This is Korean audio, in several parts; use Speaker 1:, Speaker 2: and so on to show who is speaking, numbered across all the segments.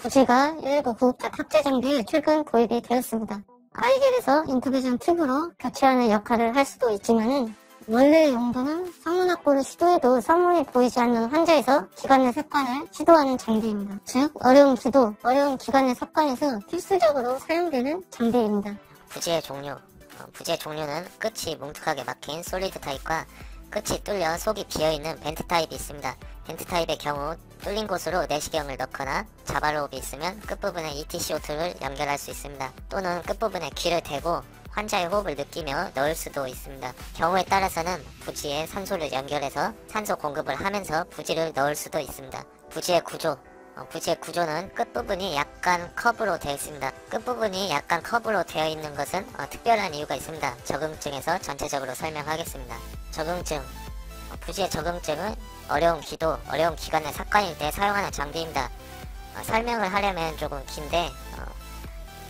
Speaker 1: 부지가 119 구급차 탑재 장비에 최근 도입이 되었습니다. 아이겔에서 인투비전 튜브로 교체하는 역할을 할 수도 있지만은 원래의 용도는 성문 확보를 시도해도 성문이 보이지 않는 환자에서 기관 내 삽관을 시도하는 장비입니다. 즉 어려운 기도, 어려운 기관 내 삽관에서 필수적으로 사용되는 장비입니다.
Speaker 2: 부지의 종류. 부지의 종류는 끝이 뭉툭하게 막힌 솔리드 타입과 끝이 뚫려 속이 비어있는 벤트 타입이 있습니다. 벤트 타입의 경우 뚫린 곳으로 내시경을 넣거나 자발호흡이 있으면 끝부분에 ETCO2를 연결할 수 있습니다. 또는 끝부분에 귀를 대고 환자의 호흡을 느끼며 넣을 수도 있습니다. 경우에 따라서는 부지에 산소를 연결해서 산소 공급을 하면서 부지를 넣을 수도 있습니다. 부지의 구조. 부지의 구조는 끝부분이 약간 커브로 되어 있습니다. 끝부분이 약간 커브로 되어 있는 것은 특별한 이유가 있습니다. 적응증에서 전체적으로 설명하겠습니다. 적응증. 부지의 적응증은 어려운 기도, 어려운 기관 내 삽관일 때 사용하는 장비입니다. 설명을 하려면 조금 긴데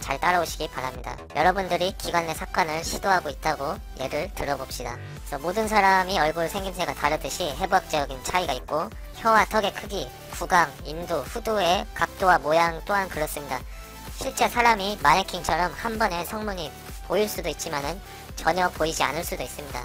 Speaker 2: 잘 따라오시기 바랍니다. 여러분들이 기관 내 삽관을 시도하고 있다고 예를 들어봅시다. 그래서 모든 사람이 얼굴 생김새가 다르듯이 해부학적인 차이가 있고 혀와 턱의 크기, 구강, 인두, 후두의 각도와 모양 또한 그렇습니다. 실제 사람이 마네킹처럼 한 번에 성문이 보일 수도 있지만은 전혀 보이지 않을 수도 있습니다.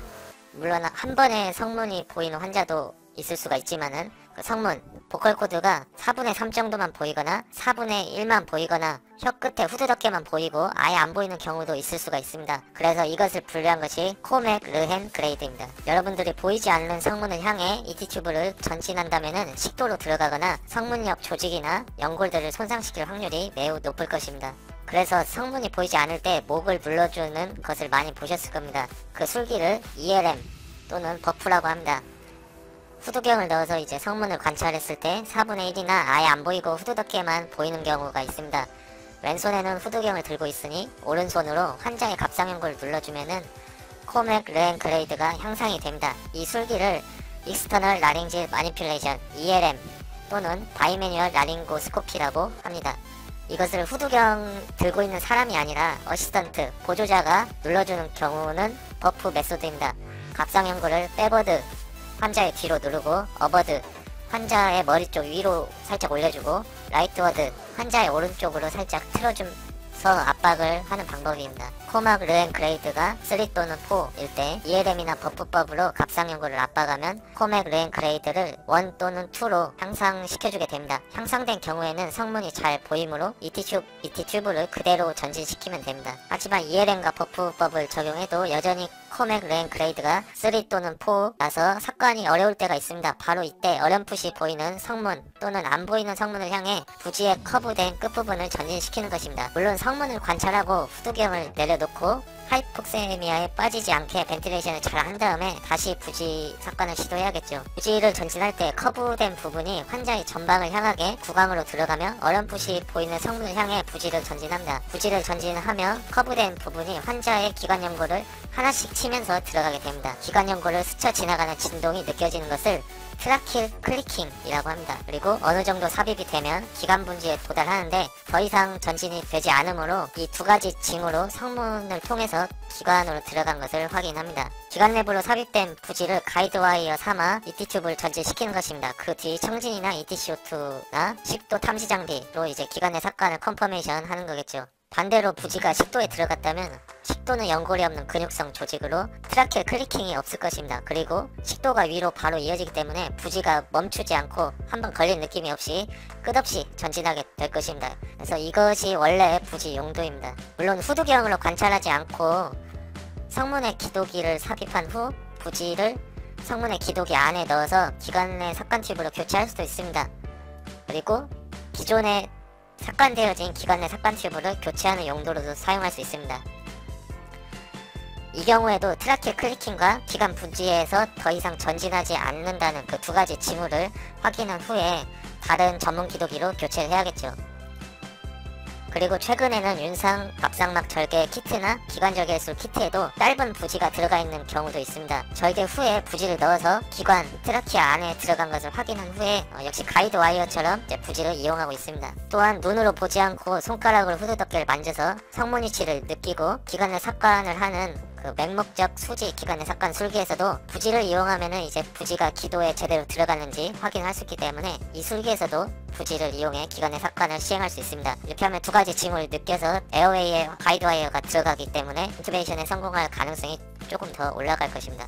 Speaker 2: 물론 한 번에 성문이 보이는 환자도 있을 수가 있지만은 그 성문, 보컬 코드가 4분의 3 정도만 보이거나 4분의 1만 보이거나 혀 끝에 후드덕게만 보이고 아예 안 보이는 경우도 있을 수가 있습니다. 그래서 이것을 분류한 것이 코맥 르헨 그레이드입니다. 여러분들이 보이지 않는 성문을 향해 ET튜브를 전진한다면은 식도로 들어가거나 성문역 조직이나 연골들을 손상시킬 확률이 매우 높을 것입니다. 그래서 성문이 보이지 않을 때 목을 눌러주는 것을 많이 보셨을 겁니다. 그 술기를 ELM 또는 버프라고 합니다. 후두경을 넣어서 이제 성문을 관찰했을 때 4분의 1이나 아예 안 보이고 후두덕게만 보이는 경우가 있습니다. 왼손에는 후두경을 들고 있으니 오른손으로 환자의 갑상연골을 눌러주면은 코맥 르헨 그레이드가 향상이 됩니다. 이 술기를 익스터널 라링지 마니퓰레이션 ELM 또는 바이매뉴얼 라링고스코피라고 합니다. 이것을 후두경 들고 있는 사람이 아니라 어시스턴트, 보조자가 눌러주는 경우는 버프 메소드입니다. 갑상연골을 백워드, 환자의 뒤로 누르고 어버드, 환자의 머리 쪽 위로 살짝 올려주고 라이트워드, 환자의 오른쪽으로 살짝 틀어주면서 압박을 하는 방법입니다. 코맥 르헨 그레이드가 3 또는 4일 때 ELM이나 버프법으로 갑상연골을 압박하면 코맥 르헨 그레이드를 1 또는 2로 향상시켜주게 됩니다. 향상된 경우에는 성문이 잘 보이므로 ET튜브를 그대로 전진시키면 됩니다. 하지만 ELM과 버프법을 적용해도 여전히 코맥 르헨 그레이드가 3 또는 4라서 삽관이 어려울 때가 있습니다. 바로 이때 어렴풋이 보이는 성문 또는 안 보이는 성문을 향해 부지의 커브된 끝부분을 전진시키는 것입니다. 물론 성문을 관찰하고 후두경을 내려놓고 하이폭세미아에 빠지지 않게 벤틸레이션을 잘 한 다음에 다시 부지 삽관을 시도해야겠죠. 부지를 전진할 때 커브된 부분이 환자의 전방을 향하게 구강으로 들어가며 어렴풋이 보이는 성문을 향해 부지를 전진합니다. 부지를 전진하며 커브된 부분이 환자의 기관연골을 하나씩 치면서 들어가게 됩니다. 기관연골을 스쳐 지나가는 진동이 느껴지는 것을 트라킬 클리킹이라고 합니다. 그리고 어느 정도 삽입이 되면 기관분지에 도달하는데 더 이상 전진이 되지 않으므로 이 두 가지 징후로 성문을 통해서 기관으로 들어간 것을 확인합니다. 기관 내부로 삽입된 부지를 가이드와이어 삼아 ET튜브를 전진시키는 것입니다. 그 뒤 청진이나 ETCO2나 식도 탐지 장비로 이제 기관 내 삽관을 컨퍼메이션 하는 거겠죠. 반대로 부지가 식도에 들어갔다면 식도는 연골이 없는 근육성 조직으로 트라켈 클리킹이 없을 것입니다. 그리고 식도가 위로 바로 이어지기 때문에 부지가 멈추지 않고 한번 걸린 느낌이 없이 끝없이 전진하게 될 것입니다. 그래서 이것이 원래 부지 용도입니다. 물론 후두경으로 관찰하지 않고 성문에 기도기를 삽입한 후 부지를 성문의 기도기 안에 넣어서 기관 내 삽관 튜브로 교체할 수도 있습니다. 그리고 기존에 삽관되어진 기관 내 삽관 튜브를 교체하는 용도로도 사용할 수 있습니다. 이 경우에도 트라케 클리킹과 기관 부지에서 더 이상 전진하지 않는다는 그 두 가지 징후를 확인한 후에 다른 전문 기도기로 교체를 해야겠죠. 그리고 최근에는 윤상 갑상막 절개 키트나 기관절개술 키트에도 짧은 부지가 들어가 있는 경우도 있습니다. 절개 후에 부지를 넣어서 기관 트라키아 안에 들어간 것을 확인한 후에 역시 가이드 와이어처럼 부지를 이용하고 있습니다. 또한 눈으로 보지 않고 손가락으로 후두덕개를 만져서 성문 위치를 느끼고 기관을 삽관을 하는 그 맹목적 수지 기관의 삭관 술기에서도 부지를 이용하면은 이제 부지가 기도에 제대로 들어가는지 확인할 수 있기 때문에 이 술기에서도 부지를 이용해 기관의 삭관을 시행할 수 있습니다. 이렇게 하면 두 가지 징후를 느껴서 에어웨이에 가이드와이어가 들어가기 때문에 인투베이션에 성공할 가능성이 조금 더 올라갈 것입니다.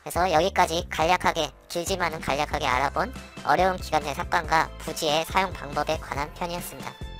Speaker 2: 그래서 여기까지 간략하게, 길지만은 간략하게 알아본 어려운 기관 내 삭관과 부지의 사용 방법에 관한 편이었습니다.